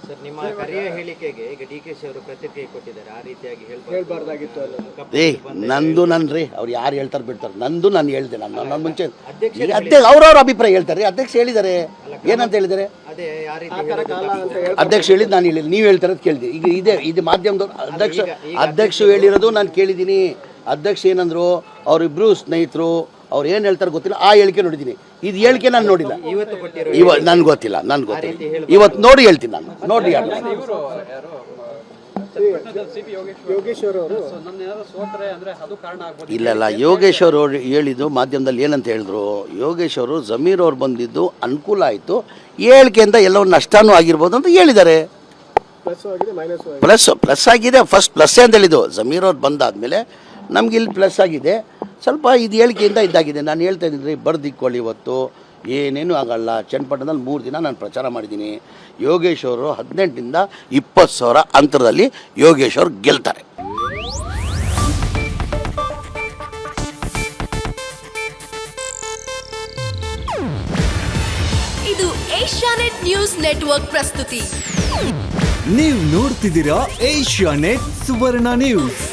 Sir, ನಿಮ್ಮ ಕರೆಯ ಹೇಳಿಕೆಗೆ ಈಗ DKC ಅವರು ಪ್ರತಿಕ್ರಿಯೆ ಕೊಟ್ಟಿದ್ದಾರೆ. ಆ ರೀತಿಯಾಗಿ ಹೇಳ್ಬಾರ್ದಾಗಿತ್ತು ಅಲ್ಲ. ನನ್ರಿ ಅವ್ರು ಯಾರು ಹೇಳ್ತಾರೆ ಬಿಡ್ತಾರೆ, ನಂದು ನಾನು ಹೇಳ್ದೆ. ನನ್ನ ಮುಂಚೆ ಅವ್ರವ್ರ ಅಭಿಪ್ರಾಯ ಹೇಳ್ತಾರೆ. ಅಧ್ಯಕ್ಷ ಹೇಳಿದ್ದಾರೆ, ಏನಂತ ಹೇಳಿದ್ದಾರೆ? ಅದೇ ಯಾವ ರೀತಿ ಅಧ್ಯಕ್ಷ ಹೇಳಿದ್ದು ನಾನು ಹೇಳಿಲ್ಲ, ನೀವು ಹೇಳ್ತಾರೆ ಕೇಳಿದೆ. ಈಗ ಇದು ಮಾಧ್ಯಮದವ್ರು ಅಧ್ಯಕ್ಷ ಹೇಳಿರೋದು ನಾನು ಕೇಳಿದ್ದೀನಿ. ಅಧ್ಯಕ್ಷ ಏನಂದ್ರು, ಅವರಿಬ್ರು ಸ್ನೇಹಿತರು, ಅವ್ರು ಏನು ಹೇಳ್ತಾರೆ ಗೊತ್ತಿಲ್ಲ, ಆ ಹೇಳಿಕೆ ನೋಡಿದ್ದೀನಿ. ಇದು ಹೇಳಿಕೆ ನಾನು ನೋಡಿಲ್ಲ, ನನ್ಗೆ ಗೊತ್ತಿಲ್ಲ. ಇವತ್ತು ನೋಡಿ ಹೇಳ್ತೀನಿ, ನಾನು ನೋಡಿ ಇಲ್ಲ. ಯೋಗೇಶ್ ಅವರು ಹೇಳಿದ್ದು ಮಾಧ್ಯಮದಲ್ಲಿ ಏನಂತ ಹೇಳಿದ್ರು, ಯೋಗೇಶ್ ಅವರು ಜಮೀರ್ ಅವ್ರು ಬಂದಿದ್ದು ಅನುಕೂಲ ಆಯಿತು, ಹೇಳಿಕೆಯಿಂದ ಎಲ್ಲೋ ನಷ್ಟನೂ ಆಗಿರ್ಬೋದು ಅಂತ ಹೇಳಿದ್ದಾರೆ. ಪ್ಲಸ್ ಆಗಿದೆ, ಫಸ್ಟ್ ಪ್ಲಸ್ಸೇ ಅಂತ ಹೇಳಿದ್ದು. ಜಮೀರ್ ಅವ್ರು ಬಂದಾದ್ಮೇಲೆ ನಮ್ಗೆ ಇಲ್ಲಿ ಪ್ಲಸ್ ಆಗಿದೆ. ಸ್ವಲ್ಪ ಇದು ಹೇಳಿಕೆಯಿಂದ ಇದ್ದಾಗಿದೆ. ನಾನು ಹೇಳ್ತಾ ಇದ್ದೀನಿ ರೀ, ಬರ್ದಿಕ್ಕೊಳ್ಳಿ, ಇವತ್ತು ಏನೇನು ಆಗಲ್ಲ. ಚನ್ನಪಟ್ಟಣದಲ್ಲಿ 3 ದಿನ ನಾನು ಪ್ರಚಾರ ಮಾಡಿದ್ದೀನಿ. ಯೋಗೇಶ್ ಅವರು 18ರಿಂದ 20 ಸಾವಿರ ಅಂತರದಲ್ಲಿ ಯೋಗೇಶ್ ಅವರು ಗೆಲ್ತಾರೆ. ಇದು ಏಷ್ಯಾನೆಟ್ ನ್ಯೂಸ್ ನೆಟ್ವರ್ಕ್ ಪ್ರಸ್ತುತಿ. ನೀವು ನೋಡ್ತಿದ್ದೀರಾ ಏಷ್ಯಾನೆಟ್ ಸುವರ್ಣ ನ್ಯೂಸ್.